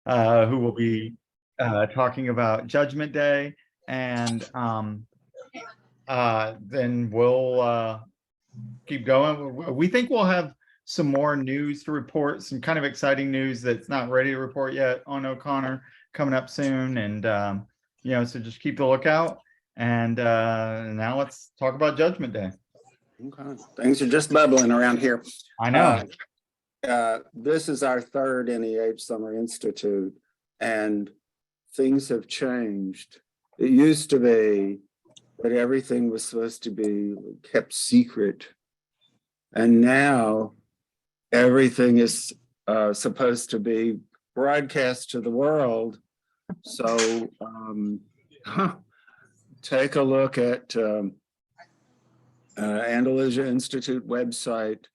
who will be talking about Judgment Day, and then we'll keep going. We think we'll have some more news to report, some kind of exciting news that's not ready to report yet on O'Connor coming up soon, and so just keep the lookout. And now let's talk about Judgment Day. Okay. Things are just bubbling around here. I know. This is our third NEH Summer Institute, and things have changed. It used to be that everything was supposed to be kept secret, and now everything is supposed to be broadcast to the world. So take a look at Andalusia Institute website.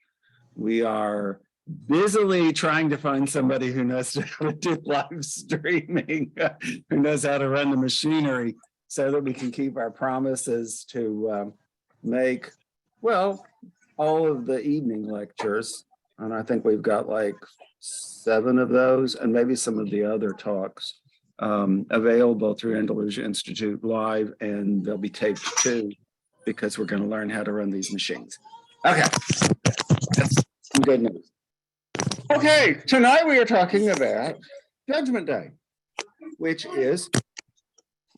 We are busily trying to find somebody who knows how to do live streaming, who knows how to run the machinery, so that we can keep our promises to make, well, all of the evening lectures. And I think we've got like 7 of those, and maybe some of the other talks available through Andalusia Institute Live, and they'll be taped too, because we're going to learn how to run these machines. Okay, that's some good news. Okay, tonight we are talking about Judgment Day, which is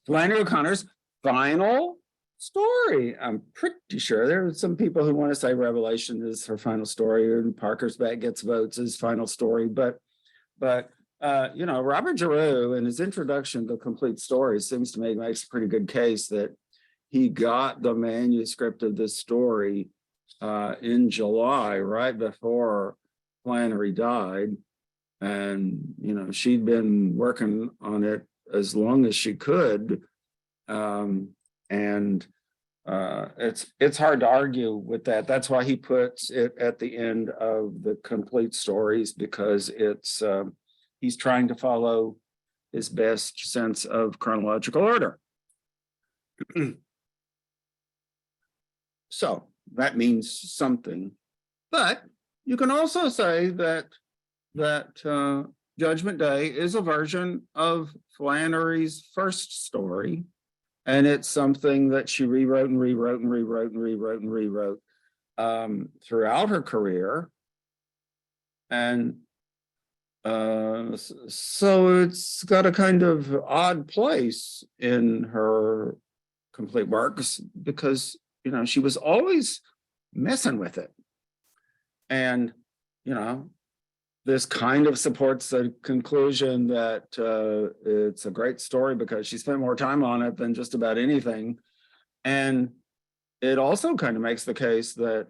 Flannery O'Connor's final story. I'm pretty sure there are some people who want to say Revelation is her final story, or Parker's Back Gets Votes is final story, but Robert Giroux, in his introduction to Complete Stories, seems to makes a pretty good case that he got the manuscript of this story in July, right before Flannery died. And, she'd been working on it as long as she could. It's hard to argue with that. That's why he puts it at the end of the Complete Stories, because he's trying to follow his best sense of chronological order. So that means something. But you can also say that Judgment Day is a version of Flannery's first story, and it's something that she rewrote and rewrote and rewrote and rewrote and rewrote throughout her career. And so it's got a kind of odd place in her complete works, because she was always messing with it. And this kind of supports the conclusion that it's a great story because she spent more time on it than just about anything. And it also kind of makes the case that,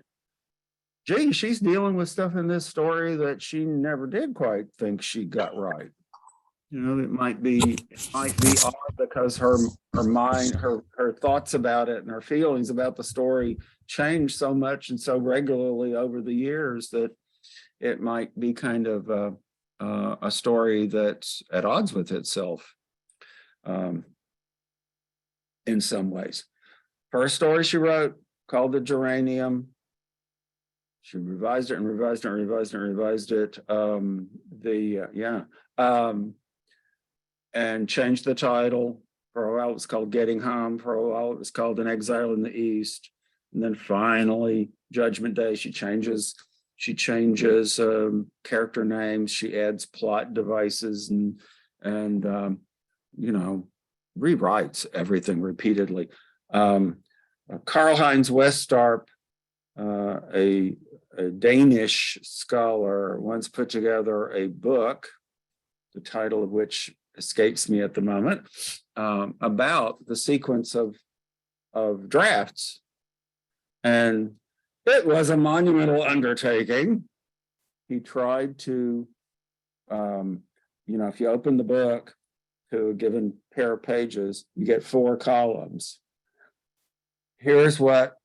gee, she's dealing with stuff in this story that she never did quite think she got right. It might be odd because her mind, her thoughts about it and her feelings about the story changed so much and so regularly over the years that it might be kind of a story that's at odds with itself in some ways. First story she wrote, called The Geranium. She revised it and revised it and revised it and revised it. And changed the title. For a while it was called Getting Home. For a while it was called An Exile in the East. And then finally, Judgment Day, she changes character names. She adds plot devices and rewrites everything repeatedly. Karl-Heinz Westarp, a Danish scholar, once put together a book, the title of which escapes me at the moment, about the sequence of drafts. And it was a monumental undertaking. He tried to, if you open the book to a given pair of pages, you get 4 columns. Here's what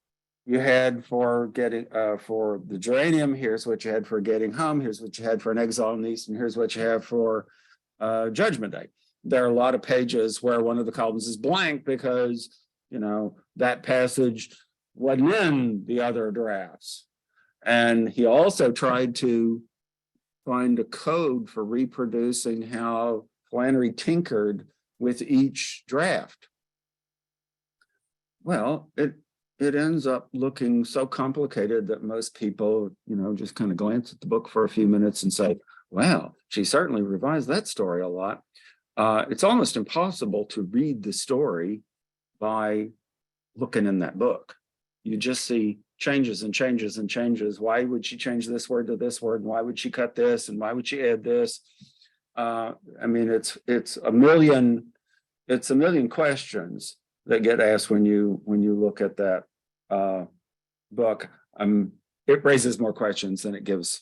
you had for the Geranium. Here's what you had for Getting Home. Here's what you had for An Exile in the East. And here's what you have for Judgment Day. There are a lot of pages where one of the columns is blank because, that passage wasn't in the other drafts. And he also tried to find a code for reproducing how Flannery tinkered with each draft. Well, it ends up looking so complicated that most people, just kind of glance at the book for a few minutes and say, wow, she certainly revised that story a lot. It's almost impossible to read the story by looking in that book. You just see changes and changes and changes. Why would she change this word to this word? And why would she cut this? And why would she add this? It's a million questions that get asked when you look at that book. It raises more questions than it gives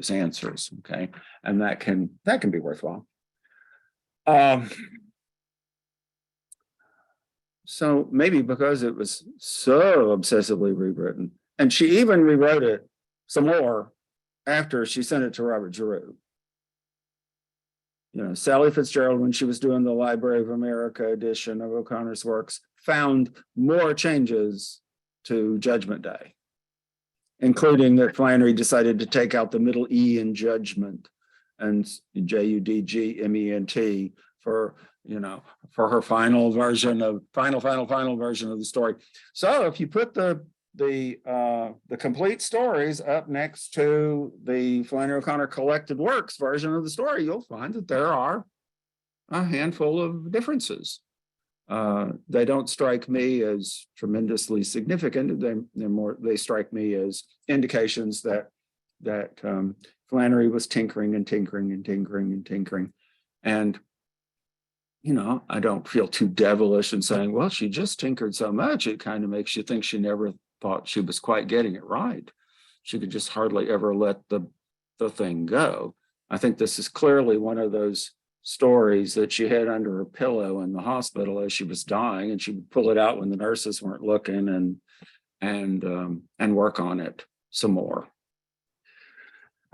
answers. Okay, and that can be worthwhile. So maybe because it was so obsessively rewritten, and she even rewrote it some more after she sent it to Robert Giroux. Sally Fitzgerald, when she was doing the Library of America edition of O'Connor's works, found more changes to Judgment Day, including that Flannery decided to take out the middle E in Judgment and Judgment for her final version of the story. So if you put the complete stories up next to the Flannery O'Connor collected works version of the story, you'll find that there are a handful of differences. They don't strike me as tremendously significant. They strike me as indications that Flannery was tinkering and tinkering and tinkering and tinkering. And I don't feel too devilish in saying, well, she just tinkered so much, it kind of makes you think she never thought she was quite getting it right. She could just hardly ever let the thing go. I think this is clearly one of those stories that she had under her pillow in the hospital as she was dying, and she would pull it out when the nurses weren't looking and work on it some more.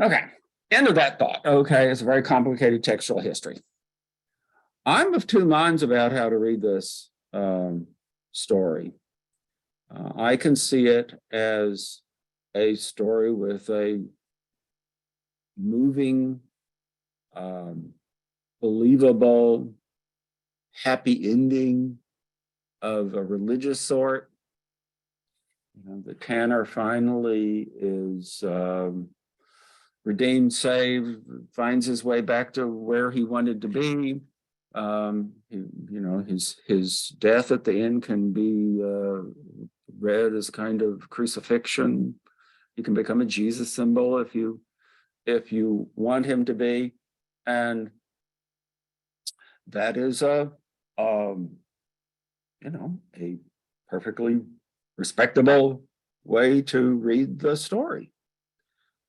Okay, end of that thought. Okay, it's a very complicated textual history. I'm of two minds about how to read this story. I can see it as a story with a moving, believable, happy ending of a religious sort. The Tanner finally is redeemed, saved, finds his way back to where he wanted to be. His death at the end can be read as kind of crucifixion. He can become a Jesus symbol if you want him to be, and that is a perfectly respectable way to read the story.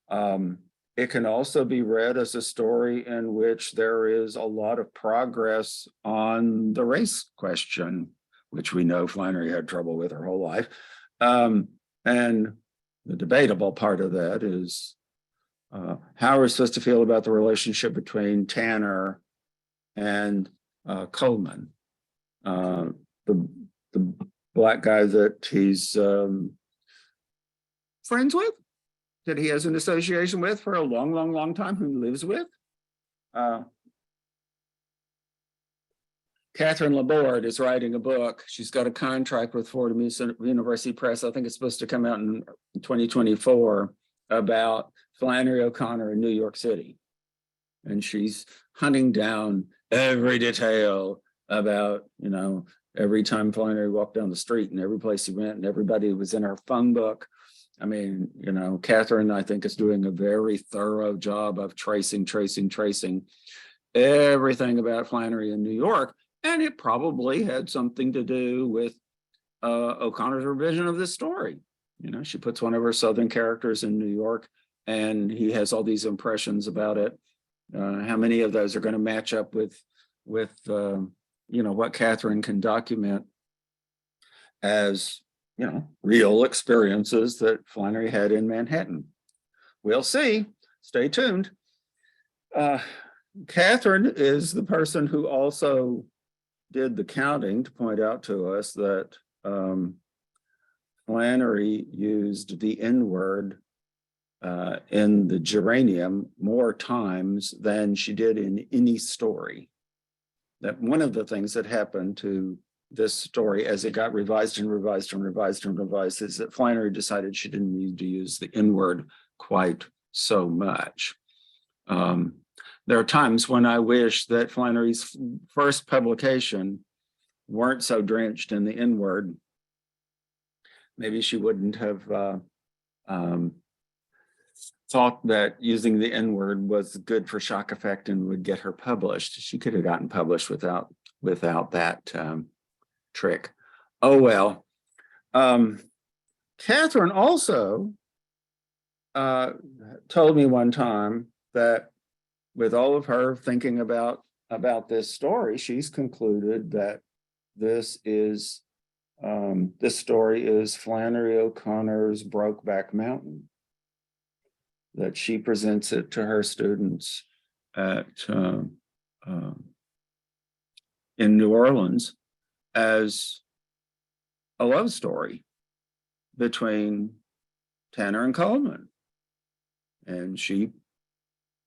It can also be read as a story in which there is a lot of progress on the race question, which we know Flannery had trouble with her whole life. And the debatable part of that is how we're supposed to feel about the relationship between Tanner and Coleman, the black guy that he's friends with, that he has an association with for a long, long, long time, who lives with. Catherine Laborde is writing a book. She's got a contract with Fordham University Press. I think it's supposed to come out in 2024 about Flannery O'Connor in New York City. And she's hunting down every detail about, every time Flannery walked down the street and every place he went and everybody was in her phone book. I mean, Catherine, I think, is doing a very thorough job of tracing everything about Flannery in New York. And it probably had something to do with O'Connor's revision of this story. She puts one of her Southern characters in New York, and he has all these impressions about it. How many of those are going to match up with what Catherine can document as real experiences that Flannery had in Manhattan? We'll see. Stay tuned. Catherine is the person who also did the counting to point out to us that Flannery used the N-word in the geranium more times than she did in any story. That one of the things that happened to this story as it got revised and revised and revised and revised is that Flannery decided she didn't need to use the N word quite so much. There are times when I wish that Flannery's first publication weren't so drenched in the N word. Maybe she wouldn't have thought that using the N word was good for shock effect and would get her published. She could have gotten published without that trick. Oh well. Catherine also told me one time that with all of her thinking about this story, she's concluded that this story is Flannery O'Connor's Brokeback Mountain. That she presents it to her students at in New Orleans as a love story between Tanner and Coleman. And she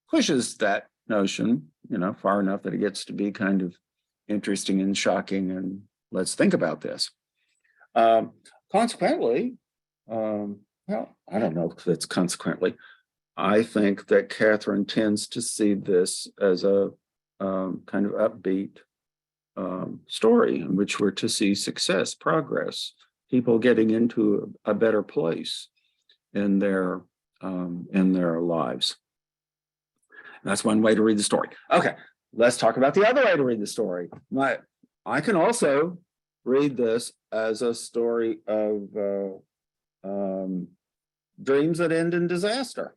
pushes that notion, far enough that it gets to be kind of interesting and shocking, and let's think about this. Consequently, well, I don't know if it's consequently, I think that Catherine tends to see this as a kind of upbeat story in which we're to see success, progress, people getting into a better place in their lives. That's one way to read the story. Okay, let's talk about the other way to read the story. I can also read this as a story of dreams that end in disaster.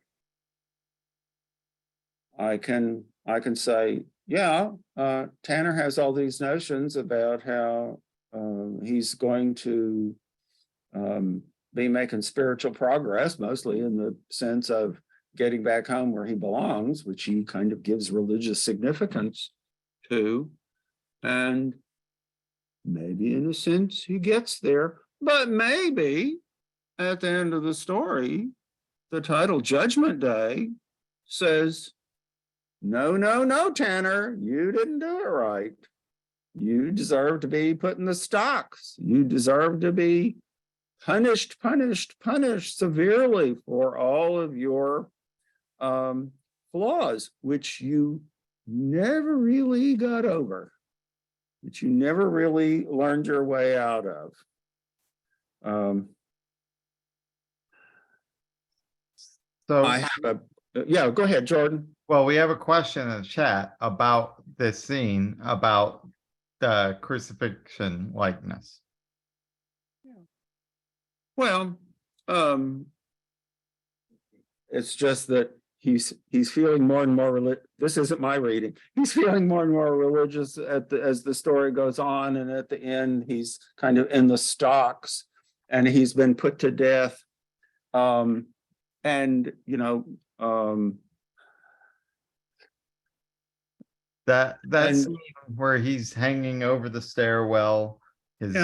I can say, yeah, Tanner has all these notions about how he's going to be making spiritual progress, mostly in the sense of getting back home where he belongs, which he kind of gives religious significance to. And maybe in a sense he gets there, but maybe at the end of the story, the title Judgment Day says, no, no, no, Tanner, you didn't do it right. You deserve to be put in the stocks. You deserve to be punished severely for all of your flaws, which you never really got over, which you never really learned your way out of. So I have yeah, go ahead, Jordan. well, we have a question in the chat about this scene, about the crucifixion likeness. Well, it's just that he's feeling more and more religious. This isn't my reading. He's feeling more and more religious as the story goes on, and at the end, he's kind of in the stocks, and he's been put to death. That And- scene where he's hanging over the stairwell, his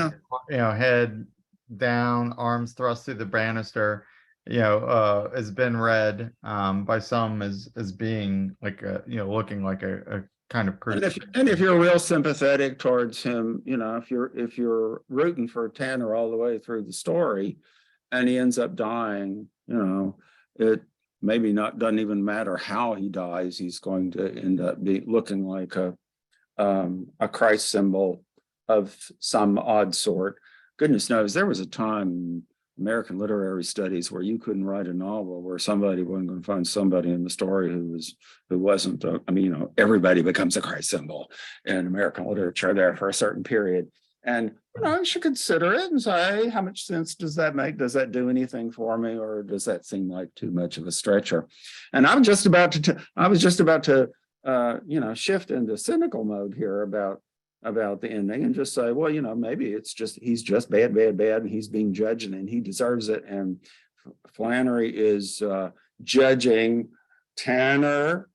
head down, arms thrust through the banister, has been read by some as being like a looking like a kind of crucifixion. And if you're real sympathetic towards him, if you're rooting for Tanner all the way through the story, and he ends up dying, it maybe doesn't even matter how he dies. He's going to end up looking like a Christ symbol of some odd sort. Goodness knows there was a time in American literary studies where you couldn't write a novel where somebody wasn't going to find somebody in the story who wasn't. Everybody becomes a Christ symbol in American literature there for a certain period. And you should consider it and say, how much sense does that make? Does that do anything for me, or does that seem like too much of a stretcher? And I was just about to shift into cynical mode here about the ending and just say, well, maybe it's just he's just bad, and he's being judged and he deserves it. And Flannery is judging Tanner,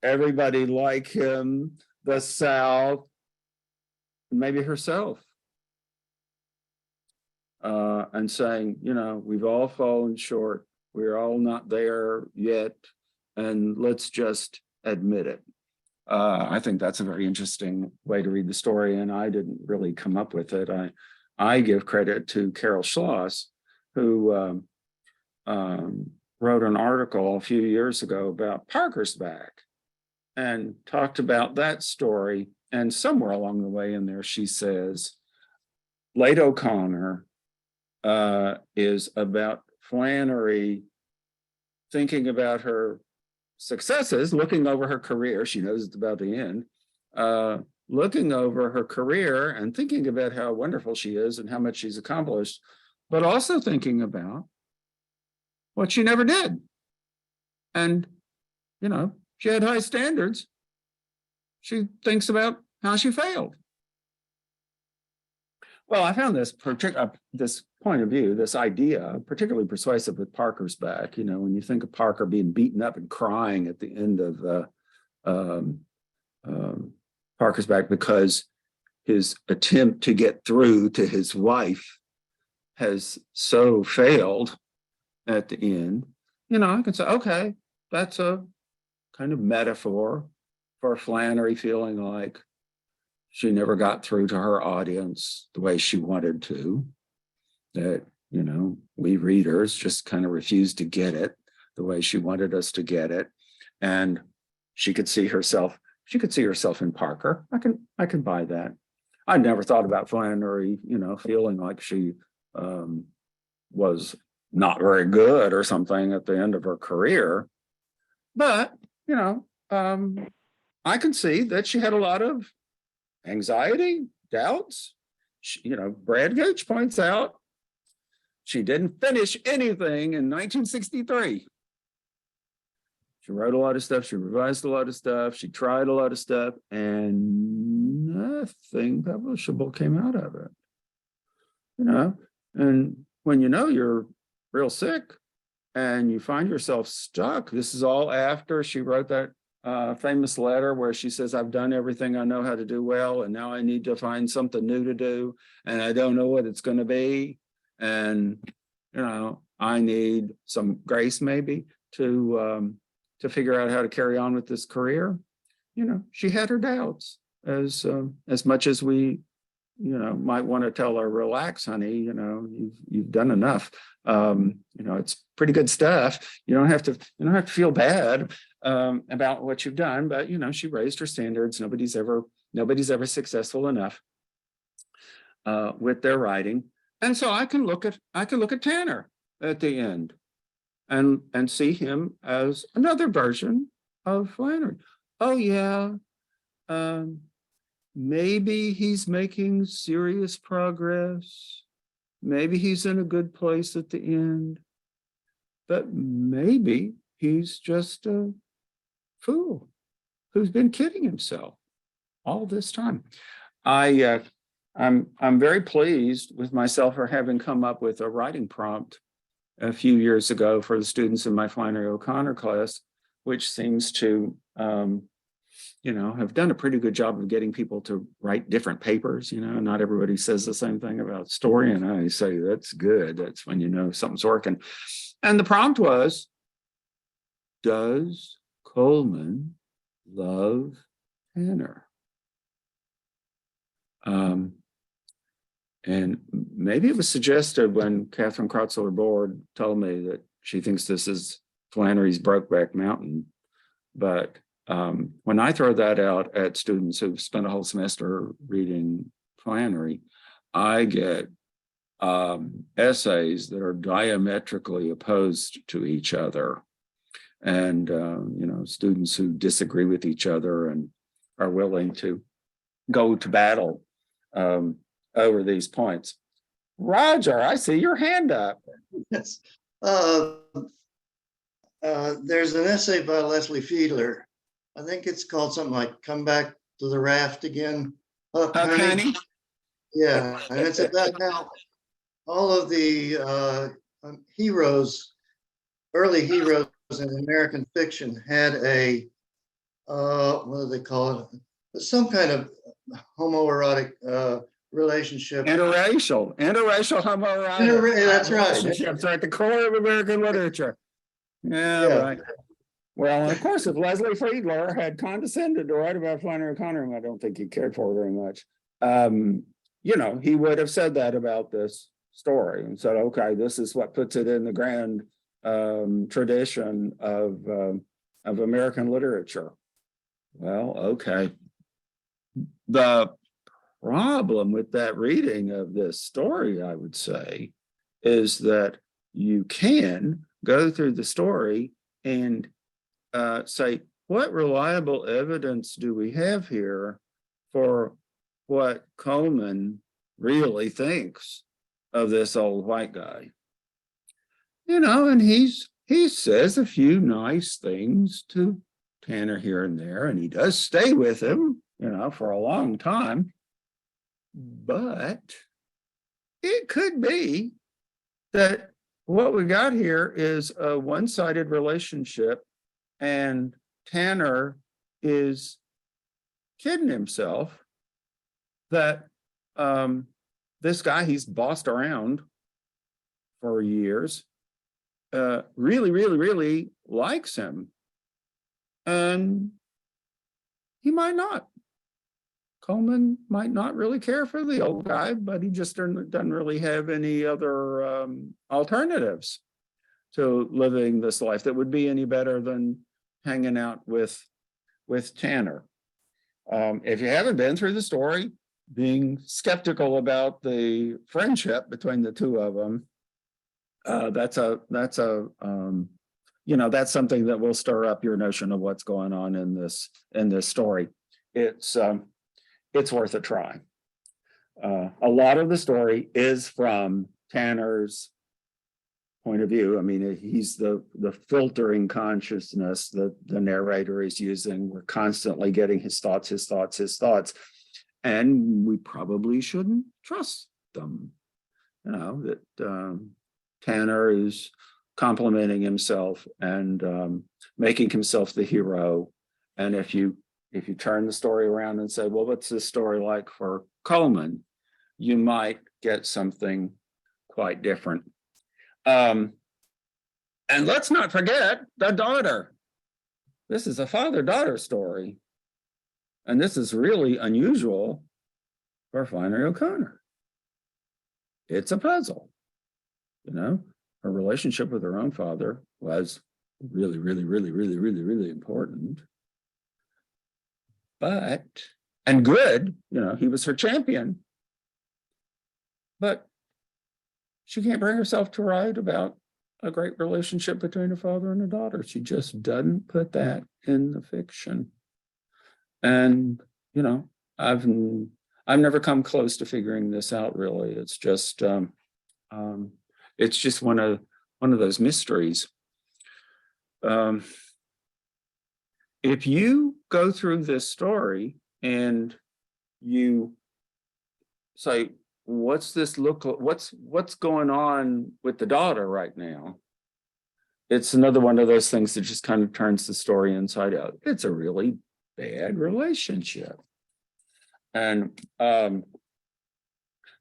everybody like him, the South, maybe herself, and saying, we've all fallen short. We're all not there yet, and let's just admit it. I think that's a very interesting way to read the story, and I didn't really come up with it. I give credit to Carol Schloss, who wrote an article a few years ago about Parker's Back and talked about that story. And somewhere along the way in there, she says, Late O'Connor is about Flannery thinking about her successes, looking over her career. She knows it's about the end. Looking over her career and thinking about how wonderful she is and how much she's accomplished, but also thinking about what she never did. And, you know, she had high standards. She thinks about how she failed. Well, I found this point of view, this idea, particularly persuasive with Parker's Back. You know, when you think of Parker being beaten up and crying at the end of Parker's Back because his attempt to get through to his wife has so failed at the end, you know, I can say, okay, that's a kind of metaphor for Flannery feeling like she never got through to her audience the way she wanted to, that, you know, we readers just kind of refused to get it the way she wanted us to get it. And she could see herself in Parker. I can buy that. I never thought about Flannery, you know, feeling like she was not very good or something at the end of her career. But, you know, I can see that she had a lot of anxiety, doubts. You know, Brad Gooch points out she didn't finish anything in 1963. She wrote a lot of stuff, she revised a lot of stuff, she tried a lot of stuff, and nothing publishable came out of it. You know, and when you know you're real sick and you find yourself stuck, this is all after she wrote that famous letter where she says, I've done everything I know how to do well, and now I need to find something new to do, and I don't know what it's going to be. And, you know, I need some grace maybe to figure out how to carry on with this career. You know, she had her doubts as much as we, you know, might want to tell her, relax, honey, you know, you've done enough. You know, it's pretty good stuff. You don't have to feel bad about what you've done, but, you know, she raised her standards. Nobody's ever successful enough with their writing. And so I can look at Tanner at the end and see him as another version of Flannery. Oh yeah, maybe he's making serious progress. Maybe he's in a good place at the end, but maybe he's just a fool who's been kidding himself all this time. I'm very pleased with myself for having come up with a writing prompt a few years ago for the students in my Flannery O'Connor class, which seems to, you know, have done a pretty good job of getting people to write different papers. You know, not everybody says the same thing about story, and I say that's good. That's when you know something's working. And the prompt was, does Coleman love Tanner? And maybe it was suggested when Catherine Krotzler-Board told me that she thinks this is Flannery's Brokeback Mountain. But when I throw that out at students who've spent a whole semester reading Flannery, I get essays that are diametrically opposed to each other. And, you know, students who disagree with each other and are willing to go to battle over these points. Roger, I see your hand up. Yes. There's an essay by Leslie Fiedler. I think it's called something like Come Back to the Raft Again. Honey? Yeah, and it's about how all of the early heroes in American fiction had a, what do they call it? Some kind of homoerotic relationship. Interracial homoerotic. That's right. Relationships are at the core of American literature. Yeah, Yeah. right. Well, and of course, if Leslie Friedler had condescended to write about Flannery O'Connor, whom I don't think he cared for very much, he would have said that about this story and said, okay, this is what puts it in the grand tradition of American literature. Well, okay. The problem with that reading of this story, I would say, is that you can go through the story and say, what reliable evidence do we have here for what Coleman really thinks of this old white guy? And he says a few nice things to Tanner here and there, and he does stay with him, for a long time. But it could be that what we got here is a one-sided relationship, and Tanner is kidding himself that this guy he's bossed around for years really, really, really likes him. And he might not. Coleman might not really care for the old guy, but he just doesn't really have any other alternatives to living this life that would be any better than hanging out with Tanner. If you haven't been through the story, being skeptical about the friendship between the two of them, that's something that will stir up your notion of what's going on in this story. It's worth a try. A lot of the story is from Tanner's point of view. I mean, he's the filtering consciousness that the narrator is using. We're constantly getting his thoughts. And we probably shouldn't trust them. That Tanner is complimenting himself and making himself the hero. And if you turn the story around and say, well, what's this story like for Coleman? You might get something quite different. And let's not forget the daughter. This is a father-daughter story. And this is really unusual for Flannery O'Connor. It's a puzzle. Her relationship with her own father was really, really, really, really, really, really important. And good, he was her champion. But she can't bring herself to write about a great relationship between a father and a daughter. She just doesn't put that in the fiction. And, I've never come close to figuring this out, really. It's just one of those mysteries. If you go through this story and you say, what's this look like? What's going on with the daughter right now? It's another one of those things that just kind of turns the story inside out. It's a really bad relationship. And let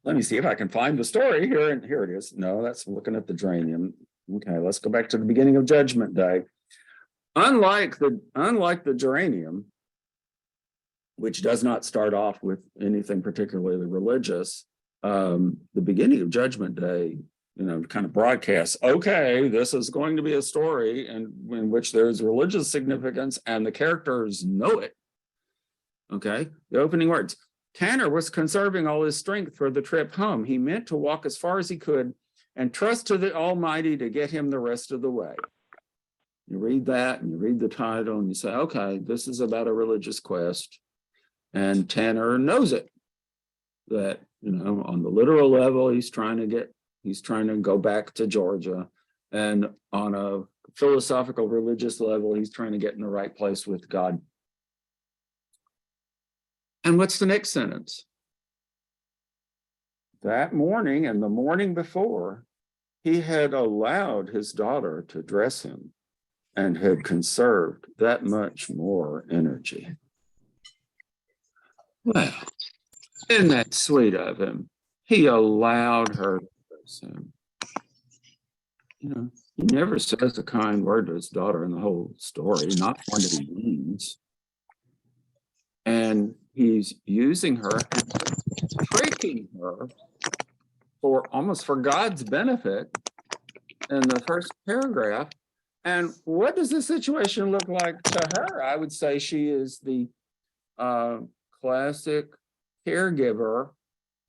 me see if I can find the story here. And here it is. No, that's looking at the geranium. Okay, let's go back to the beginning of Judgment Day. Unlike the geranium, which does not start off with anything particularly religious, the beginning of Judgment Day, kind of broadcasts, okay, this is going to be a story in which there's religious significance and the characters know it. Okay, the opening words. Tanner was conserving all his strength for the trip home. He meant to walk as far as he could and trust to the Almighty to get him the rest of the way. You read that and you read the title and you say, okay, this is about a religious quest. And Tanner knows it. That, on the literal level, he's trying to go back to Georgia. And on a philosophical religious level, he's trying to get in the right place with God. And what's the next sentence? That morning and the morning before, he had allowed his daughter to dress him and had conserved that much more energy. Well, isn't that sweet of him? He allowed her to dress him. He never says a kind word to his daughter in the whole story, not one that he means. And he's using her and tricking her for almost for God's benefit in the first paragraph. And what does the situation look like to her? I would say she is the classic caregiver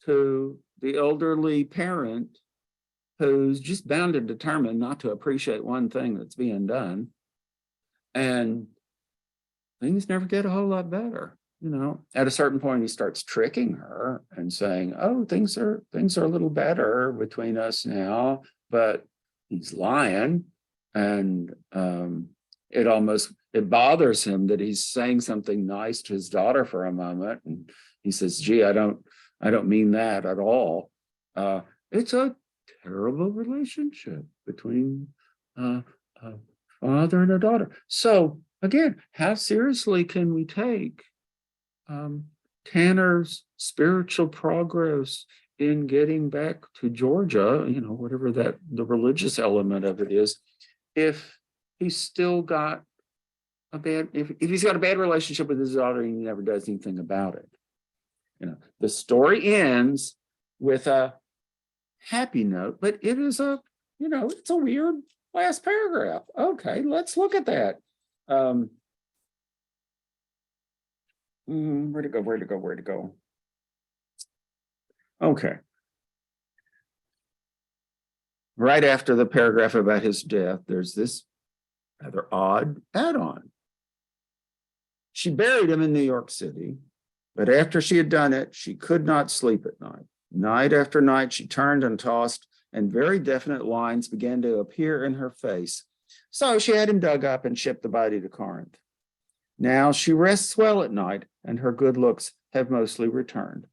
to the elderly parent who's just bound and determined not to appreciate one thing that's being done. And things never get a whole lot better. You know, at a certain point, he starts tricking her and saying, "Oh, things are a little better between us now," but he's lying, and it bothers him that he's saying something nice to his daughter for a moment, and he says, "Gee, I don't mean that at all." It's a terrible relationship between a father and a daughter. So again, how seriously can we take Tanner's spiritual progress in getting back to Georgia, you know, whatever that the religious element of it is, if he's still got a bad, if he's got a bad relationship with his daughter and he never does anything about it. You know, the story ends with a happy note, but it is a, you know, it's a weird last paragraph. Okay, let's look at that. Where'd it go? Okay. Right after the paragraph about his death, there's this rather odd add-on. She buried him in New York City, but after she had done it, she could not sleep at night. Night after night, she turned and tossed, and very definite lines began to appear in her face. So she had him dug up and shipped the body to Corinth. Now she rests well at night, and her good looks have mostly returned.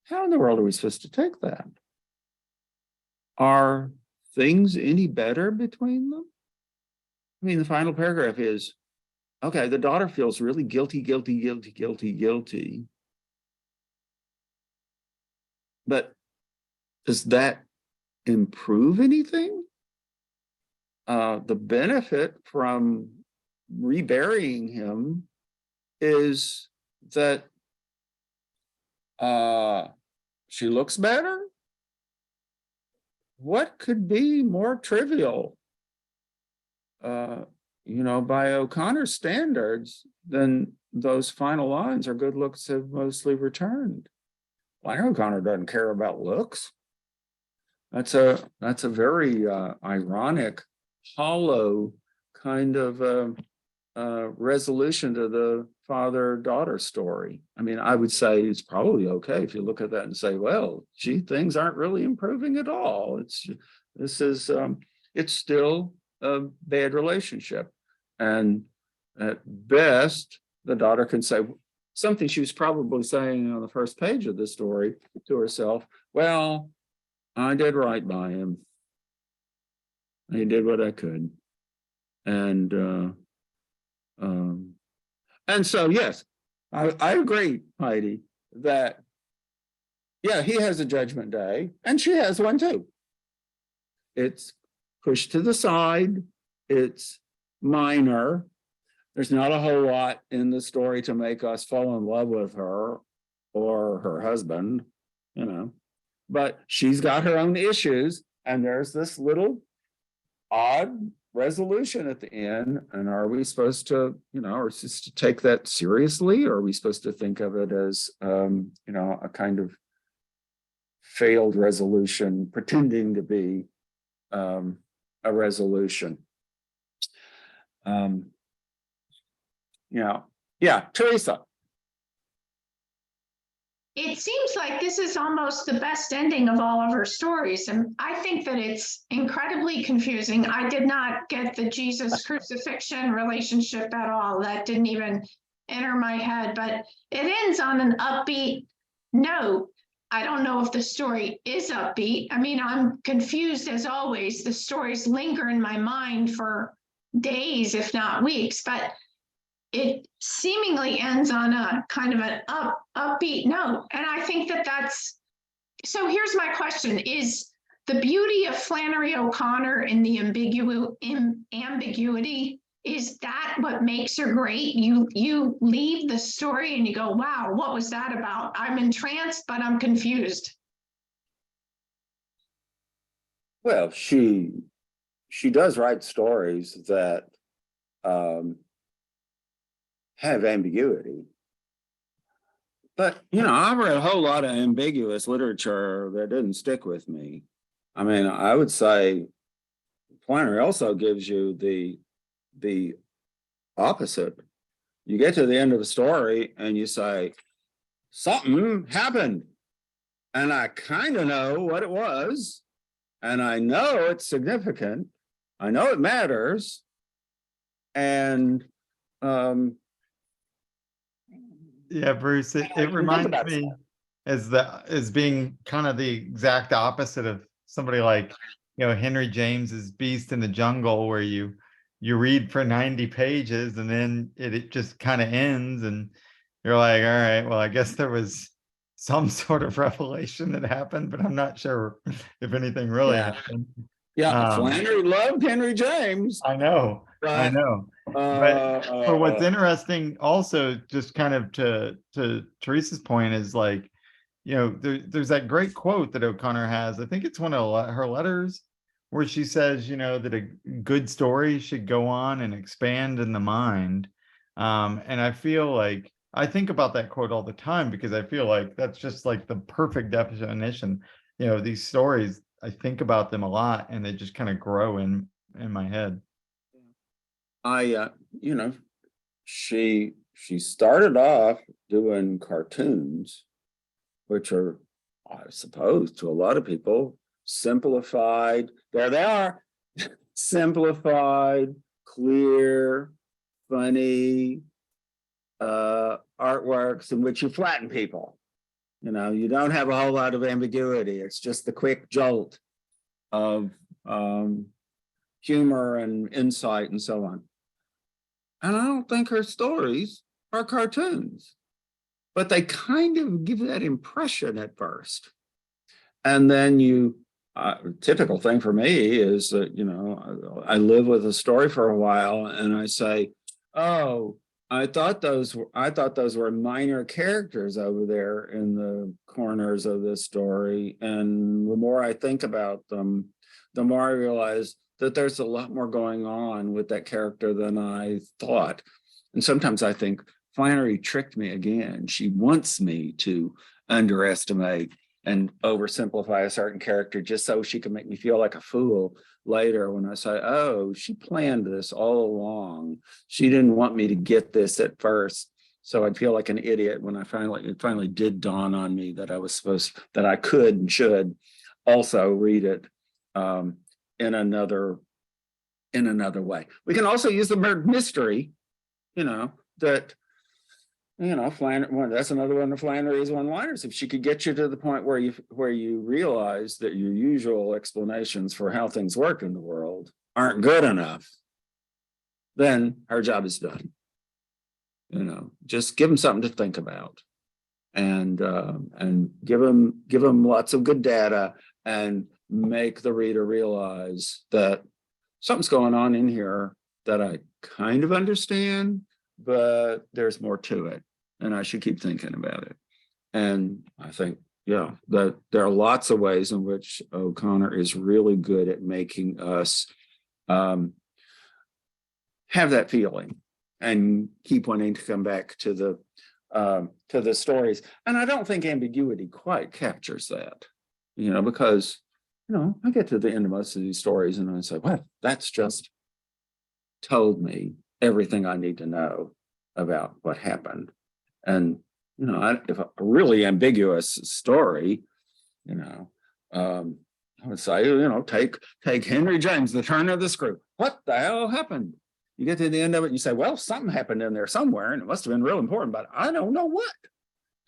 How in the world are we supposed to take that? Are things any better between them? I mean, the final paragraph is, okay, the daughter feels really guilty. But does that improve anything? The benefit from reburying him is that she looks better. What could be more trivial, you know, by O'Connor's standards than those final lines? Her good looks have mostly returned. Like, O'Connor doesn't care about looks. That's a very ironic, hollow kind of resolution to the father-daughter story. I mean, I would say it's probably okay if you look at that and say, well, gee, things aren't really improving at all. It's still a bad relationship. And at best, the daughter can say something she was probably saying on the first page of the story to herself. Well, I did right by him. I did what I could. And so, yes, I agree, Heidi, that, yeah, he has a judgment day and she has one too. It's pushed to the side. It's minor. There's not a whole lot in the story to make us fall in love with her or her husband, you know, but she's got her own issues. And there's this little odd resolution at the end. And are we supposed to, you know, or just to take that seriously? Or are we supposed to think of it as, you know, a kind of failed resolution, pretending to be a resolution? Yeah, Teresa. It seems like this is almost the best ending of all of her stories. And I think that it's incredibly confusing. I did not get the Jesus crucifixion relationship at all. That didn't even enter my head, but it ends on an upbeat note. I don't know if the story is upbeat. I mean, I'm confused as always. The stories linger in my mind for days, if not weeks, but it seemingly ends on a kind of an upbeat note. And I think that that's, so here's my question. Is the beauty of Flannery O'Connor in the ambiguity is that what makes her great. You leave the story and you go, wow, what was that about? I'm entranced, but I'm confused. Well, she does write stories that have ambiguity. But, you know, I've read a whole lot of ambiguous literature that didn't stick with me. I mean, I would say Flannery also gives you the opposite. You get to the end of the story and you say, something happened. And I kind of know what it was. And I know it's significant. I know it matters. And Yeah, Bruce, it reminds me as being kind of the exact opposite of somebody like, Henry James's Beast in the Jungle, where you read for 90 pages and then it just kind of ends and you're like, all right, well, I guess there was some sort of revelation that happened, but I'm not sure if anything really happened. Flannery loved Henry James. I know. But what's interesting also, just kind of to Teresa's point, is like, there's that great quote that O'Connor has. I think it's one of her letters where she says, that a good story should go on and expand in the mind. And I feel like I think about that quote all the time because I feel like that's just like the perfect definition. These stories, I think about them a lot and they just kind of grow in my head. She started off doing cartoons, which are, I suppose, to a lot of people, simplified. There they are, simplified, clear, funny artworks in which you flatten people. You don't have a whole lot of ambiguity. It's just the quick jolt of humor and insight and so on. And I don't think her stories are cartoons, but they kind of give that impression at first. And then typical thing for me is that, I live with a story for a while and I say, oh, I thought those were minor characters over there in the corners of this story. And the more I think about them, the more I realize that there's a lot more going on with that character than I thought. And sometimes I think Flannery tricked me again. She wants me to underestimate and oversimplify a certain character just so she can make me feel like a fool later when I say, oh, she planned this all along. She didn't want me to get this at first. So I'd feel like an idiot when it finally did dawn on me that that I could and should also read it in another way. We can also use the word mystery, Flannery, that's another one of Flannery's one-liners. If she could get you to the point where you realize that your usual explanations for how things work in the world aren't good enough, then her job is done. Just give them something to think about, and give them lots of good data, and make the reader realize that something's going on in here that I kind of understand, but there's more to it, and I should keep thinking about it. And I think, that there are lots of ways in which O'Connor is really good at making us have that feeling and keep wanting to come back to the stories. And I don't think ambiguity quite captures that, because I get to the end of most of these stories and I say, well, that's just told me everything I need to know about what happened. And, if a really ambiguous story, I would say, take Henry James, the turn of the screw. What the hell happened? You get to the end of it and you say, well, something happened in there somewhere and it must have been real important, but I don't know what.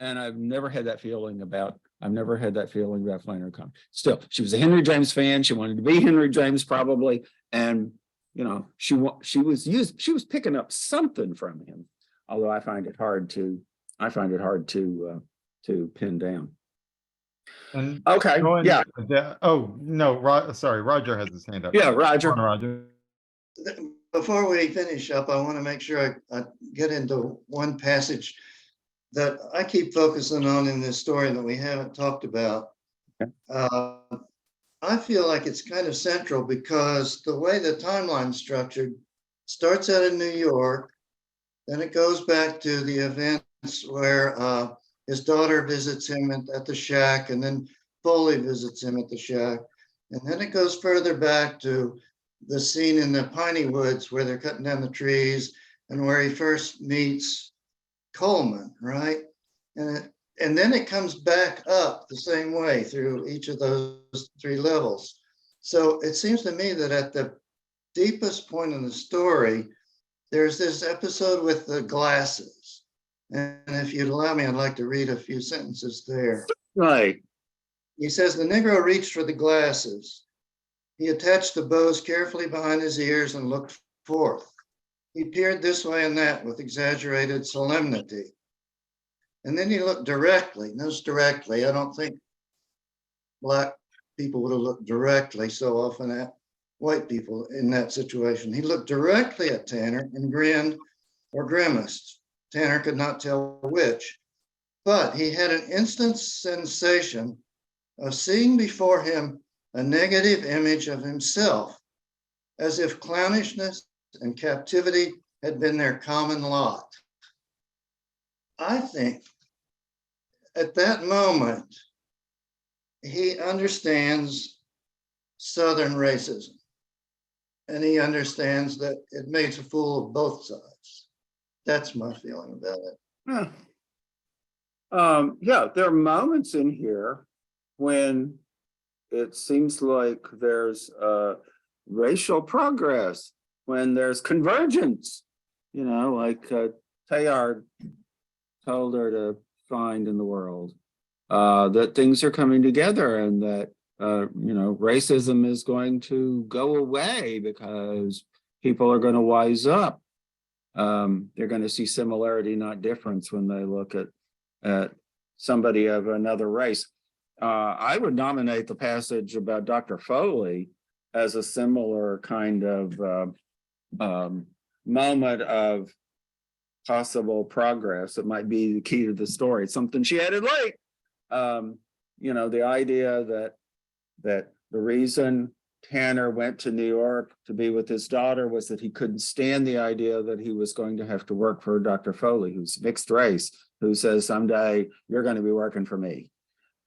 And I've never had that feeling about Flannery O'Connor. Still, she was a Henry James fan. She wanted to be Henry James probably. And, she was picking up something from him, although I find it hard to pin down. And Okay, going- yeah, Oh, no, sorry, Roger has his hand up. yeah, Go Roger. on, Roger. Before we finish up, I want to make sure I get into one passage that I keep focusing on in this story that we haven't talked about. Okay. I feel like it's kind of central because the way the timeline's structured starts out in New York, then it goes back to the events where his daughter visits him at the shack, and then Foley visits him at the shack. And then it goes further back to the scene in the piney woods where they're cutting down the trees and where he first meets Coleman, right? And then it comes back up the same way through each of those three levels. So it seems to me that at the deepest point in the story, there's this episode with the glasses. And if you'd allow me, I'd like to read a few sentences there. Right. He says, the Negro reached for the glasses. He attached the bows carefully behind his ears and looked forth. He peered this way and that with exaggerated solemnity. And then he looked directly, notice directly. I don't think Black people would have looked directly so often at white people in that situation. He looked directly at Tanner and grinned or grimaced. Tanner could not tell which, but he had an instant sensation of seeing before him a negative image of himself, as if clownishness and captivity had been their common lot. I think at that moment, he understands Southern racism, and he understands that it makes a fool of both sides. That's my feeling about it. Yeah, there are moments in here when it seems like there's racial progress, when there's convergence, like Teilhard told her to find in the world, that things are coming together and that, racism is going to go away because people are going to wise up. They're going to see similarity, not difference, when they look at somebody of another race. I would nominate the passage about Dr. Foley as a similar kind of moment of possible progress. It might be the key to the story. It's something she added late. The idea that the reason Tanner went to New York to be with his daughter was that he couldn't stand the idea that he was going to have to work for Dr. Foley, who's mixed race, who says someday you're going to be working for me.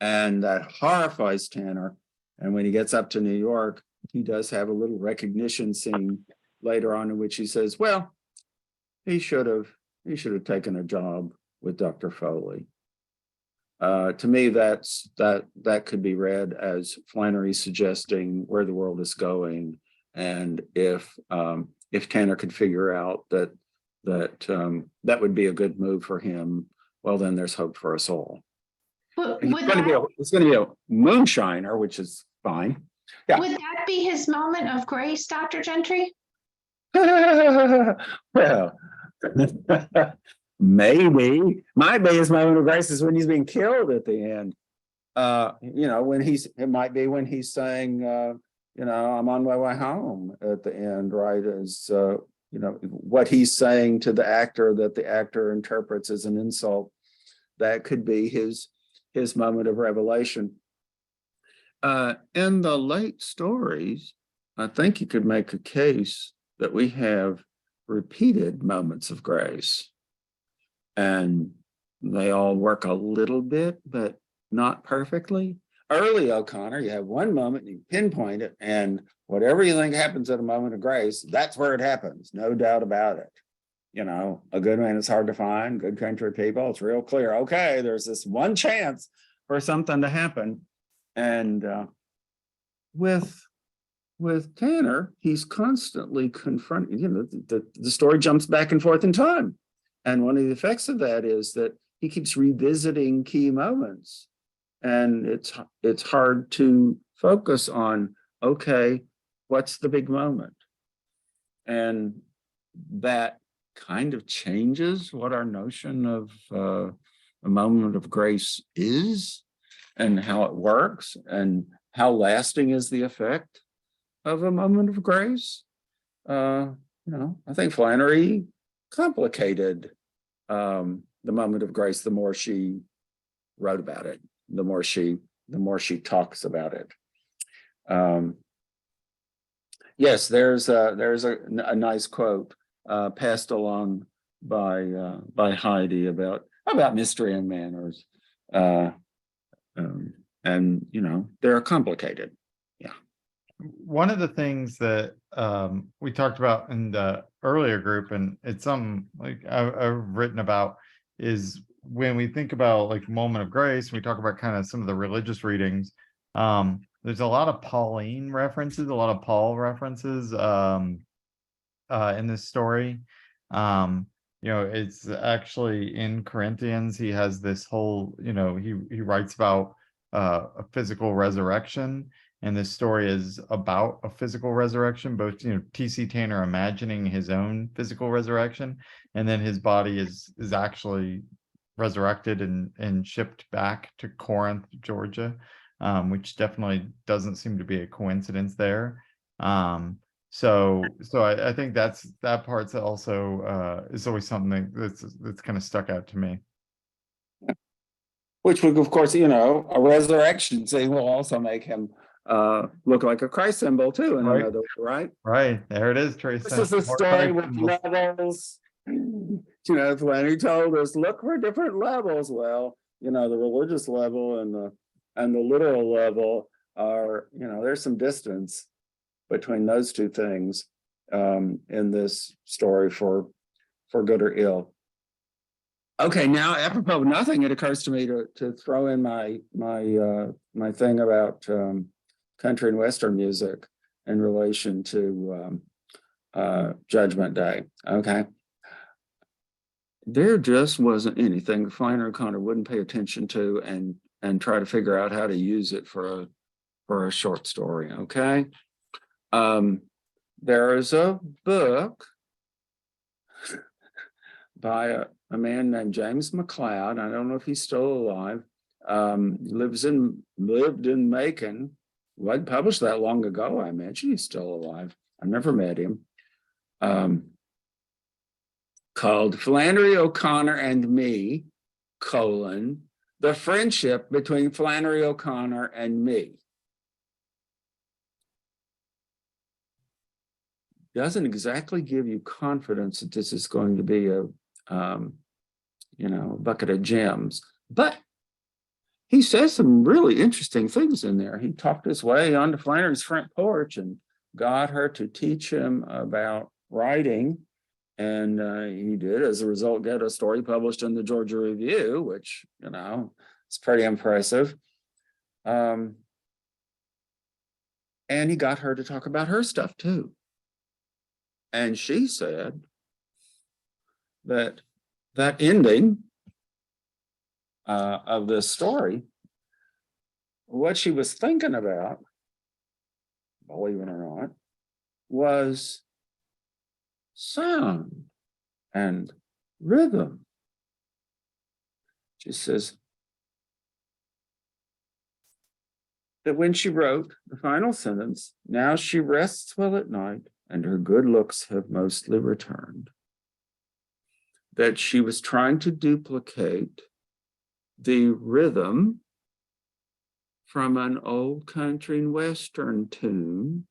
And that horrifies Tanner. And when he gets up to New York, he does have a little recognition scene later on in which he says, well, he should have taken a job with Dr. Foley. To me, that could be read as Flannery suggesting where the world is going, and if Tanner could figure out that would be a good move for him, well, then there's hope for us all. But It's going to be a moonshiner, which is fine. Yeah. Would that be his moment of grace, Dr. Gentry? Well, maybe. Might be his moment of grace is when he's being killed at the end. It might be when he's saying, I'm on my way home at the end, right? As what he's saying to the actor that the actor interprets as an insult. That could be his moment of revelation. In the late stories, I think you could make a case that we have repeated moments of grace. And they all work a little bit, but not perfectly. Early O'Connor, you have one moment, you pinpoint it, and whatever you think happens at a moment of grace, that's where it happens, no doubt about it. A good man is hard to find, good country people, it's real clear. Okay, there's this one chance for something to happen. And with Tanner, he's constantly confronting, the story jumps back and forth in time. And one of the effects of that is that he keeps revisiting key moments. And it's hard to focus on, okay, what's the big moment? And that kind of changes what our notion of a moment of grace is. and how it works and how lasting is the effect of a moment of grace. I think Flannery complicated the moment of grace the more she wrote about it, the more she talks about it. Yes, there's a nice quote passed along by Heidi about mystery and manners, and they're complicated. One of the things that we talked about in the earlier group, and it's something like I've written about, is when we think about like moment of grace, we talk about kind of some of the religious readings. There's a lot of Pauline references, a lot of Paul references in this story. It's actually in Corinthians. He has this whole, he writes about a physical resurrection. And this story is about a physical resurrection, both, T.C. Tanner imagining his own physical resurrection, and then his body is actually resurrected and shipped back to Corinth, Georgia, which definitely doesn't seem to be a coincidence there. So I think that part's also is always something that's kind of stuck out to me. Which would, of course, a resurrection scene will also make him look like a Christ symbol too, in Right. another way, right? Right, there it is, Trace. This is a story with levels. Flannery told us, look for different levels. Well, the religious level and the literal level are, there's some distance between those two things in this story for good or ill. Okay, now apropos of nothing, it occurs to me to throw in my thing about country and Western music in relation to Judgment Day. Okay. There just wasn't anything Flannery O'Connor wouldn't pay attention to and try to figure out how to use it for a short story. Okay. There is a book by a man named James McLeod. I don't know if he's still alive. Lived in Macon. Wasn't published that long ago. I imagine he's still alive. I never met him. Called Flannery O'Connor and Me, the friendship between Flannery O'Connor and me. Doesn't exactly give you confidence that this is going to be a bucket of gems, but he says some really interesting things in there. He talked his way onto Flannery's front porch and got her to teach him about writing. And he did, as a result, get a story published in the Georgia Review, which, is pretty impressive. And he got her to talk about her stuff too. And she said that ending of this story, what she was thinking about, believe it or not, was sound and rhythm. She says that when she wrote the final sentence, now she rests well at night and her good looks have mostly returned, that she was trying to duplicate the rhythm from an old country and western tune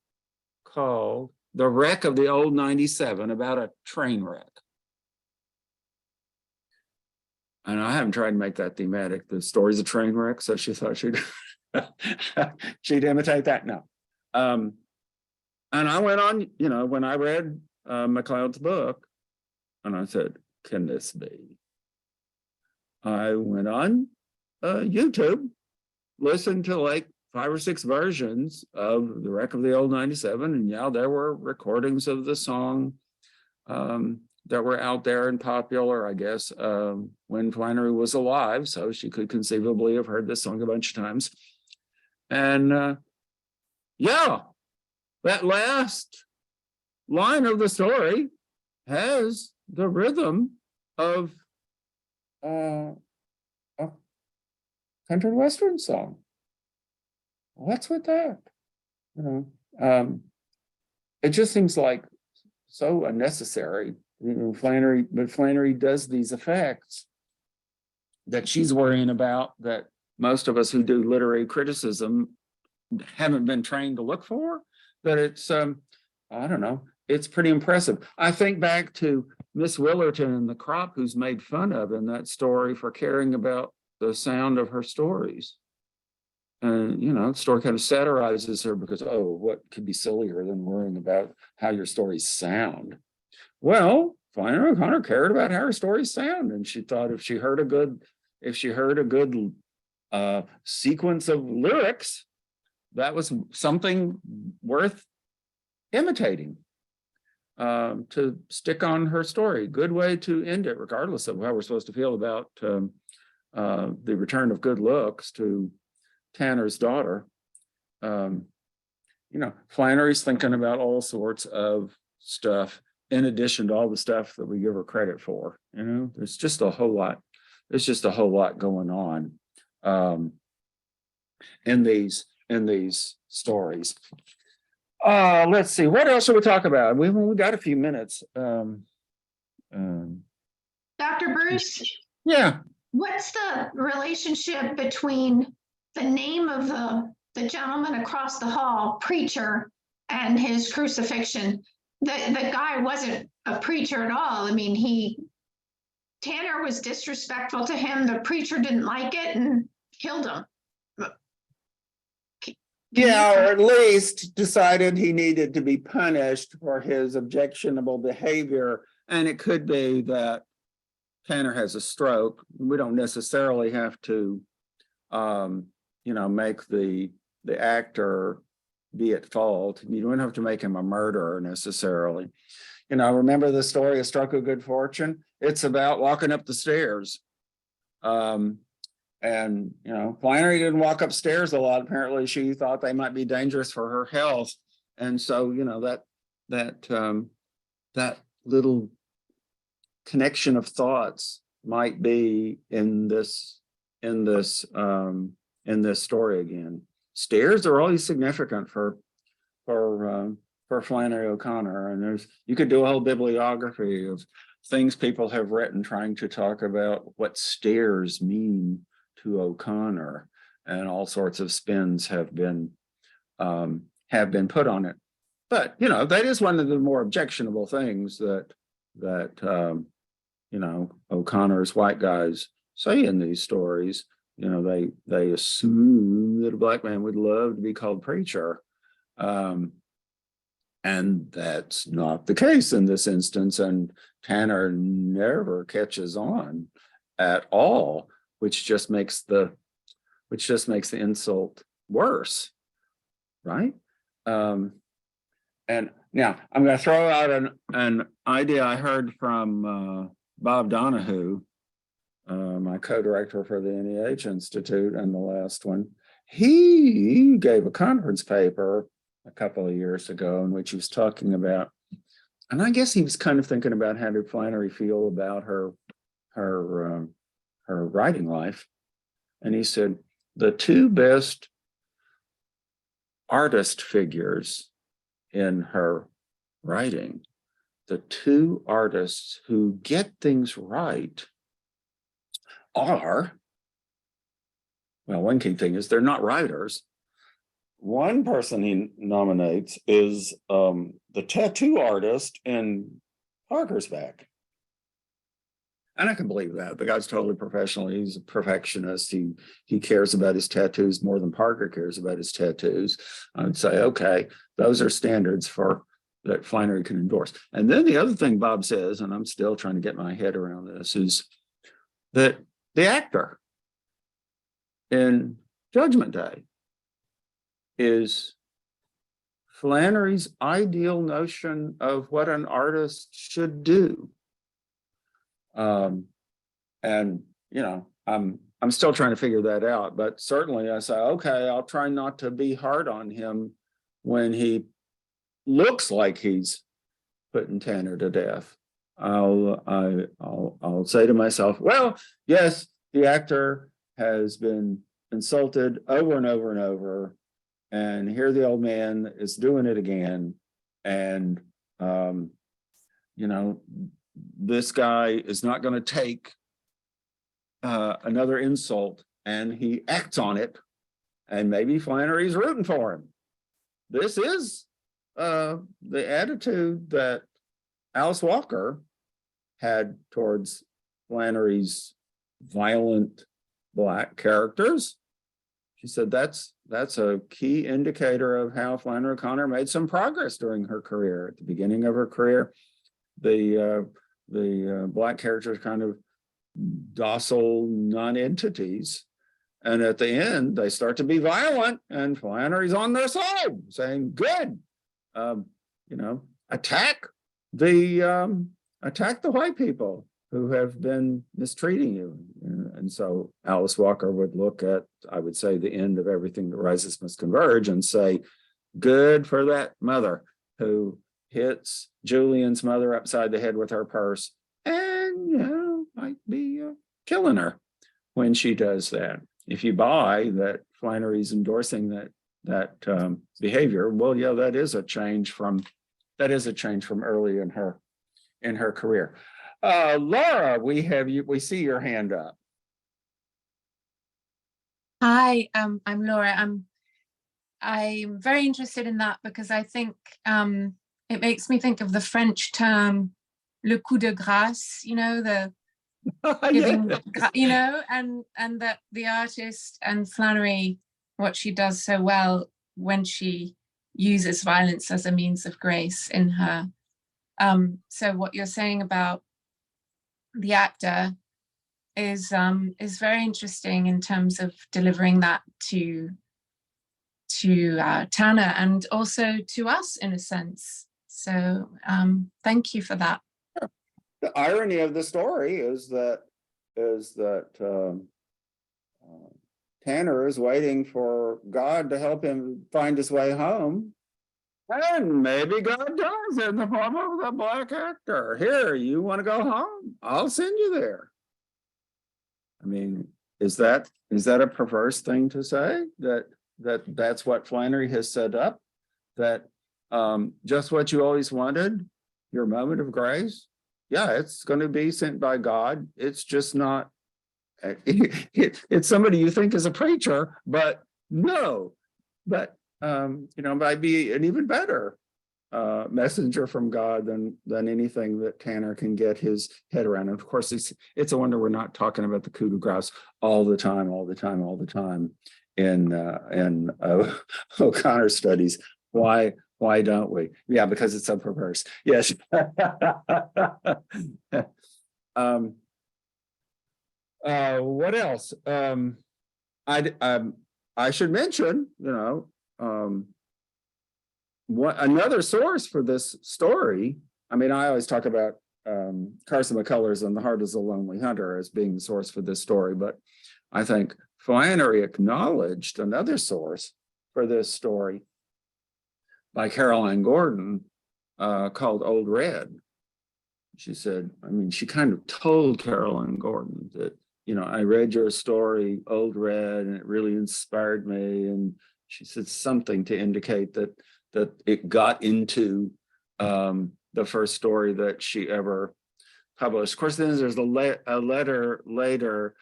called The Wreck of the Old 97, about a train wreck. And I haven't tried to make that thematic. The story's a train wreck, so she thought she'd imitate that. No. And I went on, when I read McLeod's book, and I said, can this be? I went on YouTube, listened to like 5 or 6 versions of The Wreck of the Old 97. And yeah, there were recordings of the song that were out there and popular, I guess, when Flannery was alive. So she could conceivably have heard this song a bunch of times. And yeah, that last line of the story has the rhythm of country western song. What's with that? You know, it just seems like so unnecessary. You know, Flannery does these effects that she's worrying about that most of us who do literary criticism haven't been trained to look for. But it's, I don't know, it's pretty impressive. I think back to Miss Willerton and the Crop, who's made fun of in that story for caring about the sound of her stories. And, you know, the story kind of satirizes her because, oh, what could be sillier than worrying about how your stories sound? Well, Flannery O'Connor cared about how her stories sound, and she thought if she heard a good sequence of lyrics, that was something worth imitating, to stick on her story. Good way to end it, regardless of how we're supposed to feel about the return of good looks to Tanner's daughter. You know, Flannery's thinking about all sorts of stuff in addition to all the stuff that we give her credit for. You know, there's just a whole lot. There's just a whole lot going on in these stories. Let's see, what else should we talk about? We got a few minutes. Dr. Bruce, Yeah. what's the relationship between the name of the gentleman across the hall, preacher, and his crucifixion? The guy wasn't a preacher at all. I mean, Tanner was disrespectful to him. The preacher didn't like it and killed him. Yeah, or at least decided he needed to be punished for his objectionable behavior. And it could be that Tanner has a stroke. We don't necessarily have to, you know, make the actor be at fault. You don't have to make him a murderer necessarily. You know, remember the story, A Stroke of Good Fortune? It's about walking up the stairs. And, you know, Flannery didn't walk upstairs a lot. Apparently she thought they might be dangerous for her health. And so, you know, that little connection of thoughts might be in this story again. Stairs are always significant for Flannery O'Connor. And you could do a whole bibliography of things people have written trying to talk about what stairs mean to O'Connor, and all sorts of spins have been put on it. But you know, that is one of the more objectionable things that you know, O'Connor's white guys say in these stories. You know, they assume that a black man would love to be called preacher, and that's not the case in this instance. And Tanner never catches on at all, which just makes the insult worse, right? And now I'm going to throw out an idea I heard from Bob Donahue, my co-director for the NEH Institute, and the last one. He gave a conference paper a couple of years ago in which he was talking about, and I guess he was kind of thinking about how did Flannery feel about her writing life. And he said, the two best artist figures in her writing, the two artists who get things right are, well, one key thing is they're not writers. One person he nominates is the tattoo artist in Parker's Back. And I can believe that. The guy's totally professional. He's a perfectionist. He cares about his tattoos more than Parker cares about his tattoos. I'd say, okay, those are standards that Flannery can endorse. And then the other thing Bob says, and I'm still trying to get my head around this, is that the actor in Judgment Day is Flannery's ideal notion of what an artist should do. And you know, I'm still trying to figure that out, but certainly I say, okay, I'll try not to be hard on him when he looks like he's putting Tanner to death. I'll say to myself, well, yes, the actor has been insulted over and over and over. And here the old man is doing it again. And, this guy is not going to take another insult, and he acts on it. And maybe Flannery's rooting for him. This is the attitude that Alice Walker had towards Flannery's violent Black characters. She said that's a key indicator of how Flannery O'Connor made some progress during her career. At the beginning of her career, the Black characters kind of docile non-entities. And at the end, they start to be violent, and Flannery's on their side, saying, "Good, attack the white people who have been mistreating you." And so Alice Walker would look at, I would say, the end of Everything That Rises Must Converge and say, "Good for that mother who hits Julian's mother upside the head with her purse, and might be killing her when she does that." If you buy that Flannery's endorsing that behavior, well, yeah, that is a change from early in her career. Laura, we see your hand up. Hi, I'm Laura. I'm very interested in that because I think it makes me think of the French term "le coup de grâce," the giving, and that the artist and Flannery, what she does so well when she uses violence as a means of grace in her. So what you're saying about the actor is very interesting in terms of delivering that to Tanner and also to us in a sense. So thank you for that. The irony of the story is that Tanner is waiting for God to help him find his way home. And maybe God does in the form of the Black actor. Here, you want to go home? I'll send you there. I mean, is that a perverse thing to say? That's what Flannery has set up? That just what you always wanted, your moment of grace? Yeah, it's going to be sent by God. It's just not, it's somebody you think is a preacher, but no, but might be an even better messenger from God than anything that Tanner can get his head around. And of course, it's a wonder we're not talking about the coup de grace all the time in O'Connor studies. Why don't we? Yeah, because it's so perverse. Yes. What else? I should mention, what another source for this story. I mean, I always talk about Carson McCullers and The Heart is a Lonely Hunter as being the source for this story, but I think Flannery acknowledged another source for this story by Caroline Gordon called Old Red. She said, she kind of told Caroline Gordon that, I read your story, Old Red, and it really inspired me. And she said something to indicate that it got into the first story that she ever published. Of course, then there's a letter later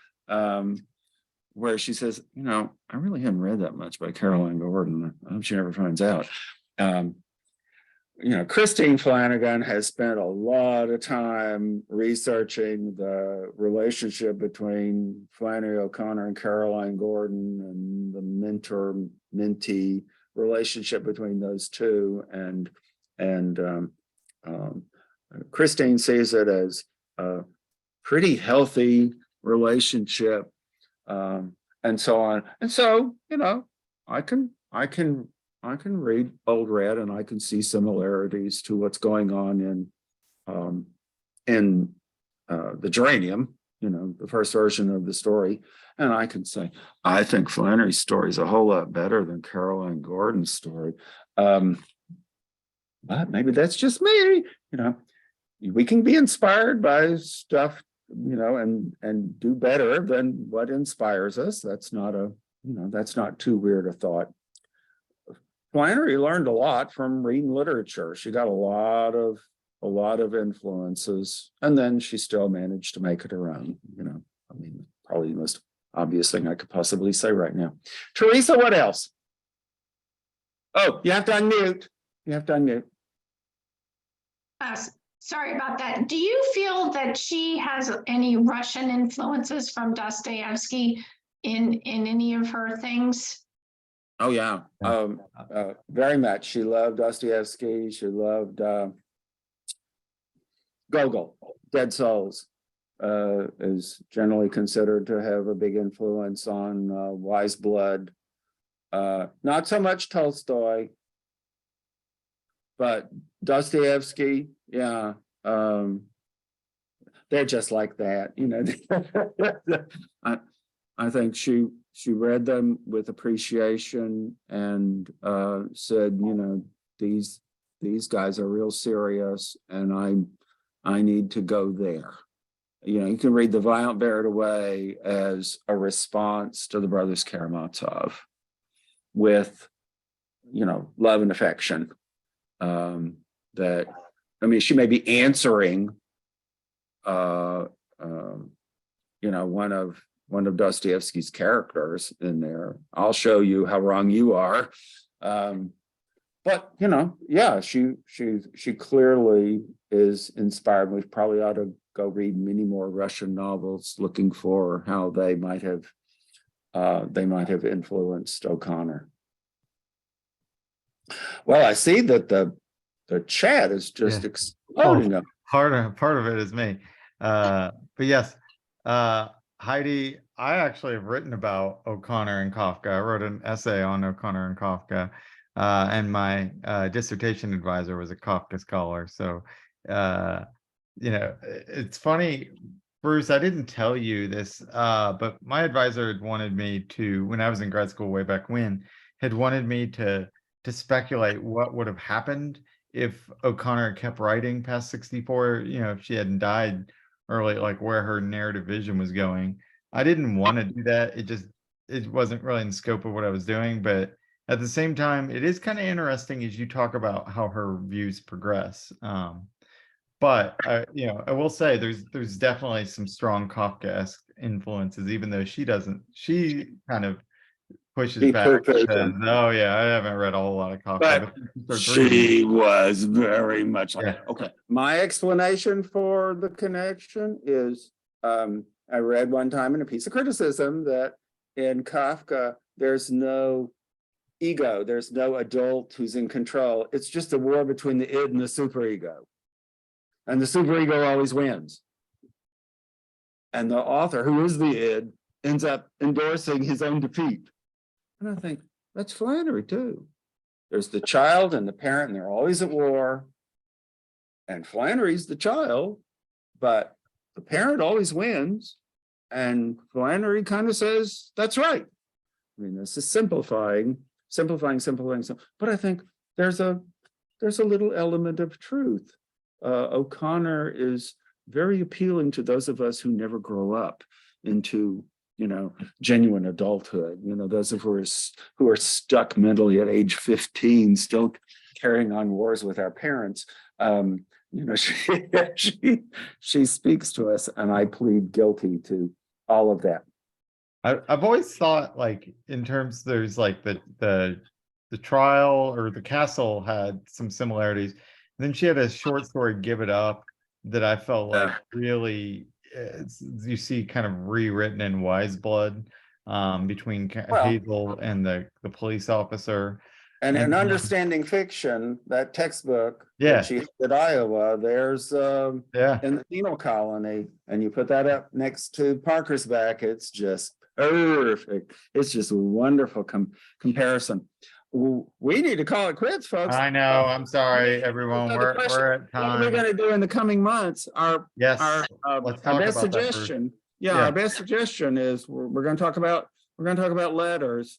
where she says, I really haven't read that much by Caroline Gordon. I hope she never finds out. Christine Flanagan has spent a lot of time researching the relationship between Flannery O'Connor and Caroline Gordon and the mentor-mentee relationship between those two. And Christine sees it as a pretty healthy relationship, and so on. And so, I can read Old Red and I can see similarities to what's going on in the Geranium, the first version of the story. And I can say, I think Flannery's story is a whole lot better than Caroline Gordon's story. But maybe that's just me, we can be inspired by stuff, and do better than what inspires us. That's not a that's not too weird a thought. Flannery learned a lot from reading literature. She got a lot of influences, and then she still managed to make it her own. Probably the most obvious thing I could possibly say right now. Teresa, what else? Oh, you have to unmute. Sorry about that. Do you feel that she has any Russian influences from Dostoevsky in any of her things? Oh yeah, very much. She loved Dostoevsky. She loved Gogol. Dead Souls is generally considered to have a big influence on Wise Blood. Not so much Tolstoy, but Dostoevsky. Yeah, they're just like that. I think she read them with appreciation and said, these guys are real serious, and I need to go there. You can read The Violent Bear It Away as a response to the Brothers Karamazov with, love and affection. She may be answering, one of Dostoevsky's characters in there. I'll show you how wrong you are. But yeah, she clearly is inspired. We probably ought to go read many more Russian novels looking for how they might have influenced O'Connor. Well, I see that the chat is just exploding up. Part of it is me. But yes, Heidi, I actually have written about O'Connor and Kafka. I wrote an essay on O'Connor and Kafka, and my dissertation advisor was a Kafka scholar. So, it's funny, Bruce, I didn't tell you this, but my advisor had wanted me to, when I was in grad school way back when, had wanted me to speculate what would have happened if O'Connor kept writing past 64, if she hadn't died early, like where her narrative vision was going. I didn't want to do that. It wasn't really in the scope of what I was doing, but at the same time, it is kind of interesting as you talk about how her views progress. But I will say there's definitely some strong Kafkaesque influences, even though she kind of pushes back. Says, oh yeah, I haven't read a whole lot of Kafka. But she was very much like that. Okay. My explanation for the connection is I read one time in a piece of criticism that in Kafka, there's no ego, there's no adult who's in control. It's just a war between the id and the superego. And the superego always wins. And the author, who is the id, ends up endorsing his own defeat. And I think that's Flannery too. There's the child and the parent, and they're always at war. And Flannery's the child, but the parent always wins. And Flannery kind of says, that's right. This is simplifying. But I think there's a little element of truth. O'Connor is very appealing to those of us who never grow up into genuine adulthood. Those of us who are stuck mentally at age 15, still carrying on wars with our parents. She speaks to us, and I plead guilty to all of that. I've always thought, like, in terms, there's like the trial, or the castle had some similarities. Then she had a short story, Give It Up, that I felt like really, you see kind of rewritten in Wise Blood, between Hazel and the police officer. And in Understanding Fiction, that textbook that she had at Iowa, there's in the penal colony, and you put that up next to Parker's Back, it's just perfect. It's just a wonderful comparison. We need to call it quits, folks. I know. I'm sorry, everyone. We're at time. What are we going to do in the coming months? Our best suggestion. Our best suggestion is we're going to talk about letters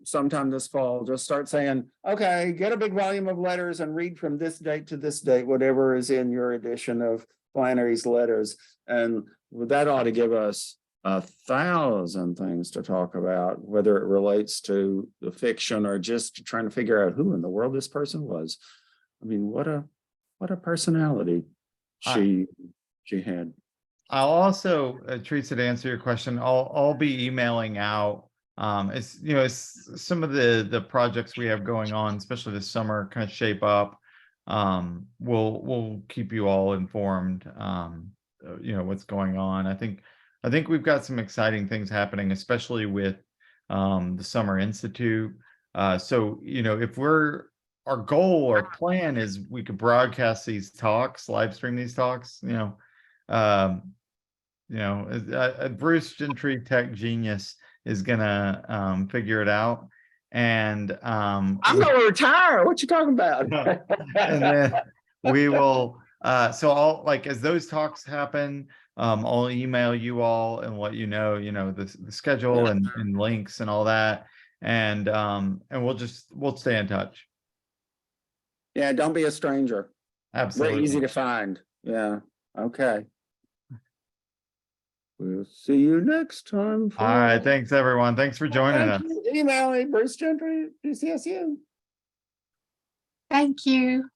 sometime this fall. Just start saying, okay, get a big volume of letters and read from this date to this date, whatever is in your edition of Flannery's letters, and that ought to give us 1,000 things to talk about, whether it relates to the fiction or just trying to figure out who in the world this person was. I mean, what a personality she had. I'll also, Teresa, to answer your question, I'll be emailing out. It's, you know, it's some of the projects we have going on, especially this summer, kind of shape up. We'll keep you all informed. You know, what's going on. I think we've got some exciting things happening, especially with the Summer Institute. So, you know, if our goal or plan is we could broadcast these talks, live stream these talks, Bruce Gentry, tech genius, is gonna figure it out. And I'm gonna retire. What you talking about? and then we will so I'll, like, as those talks happen, I'll email you all and let you know the schedule and links and all that, and we'll stay in touch. Yeah, don't be a stranger. Absolutely. Very easy to find. Yeah. Okay. We'll see you next time. All right, thanks everyone. Thanks for joining us. Email me, Bruce Gentry, GCSU. Thank you.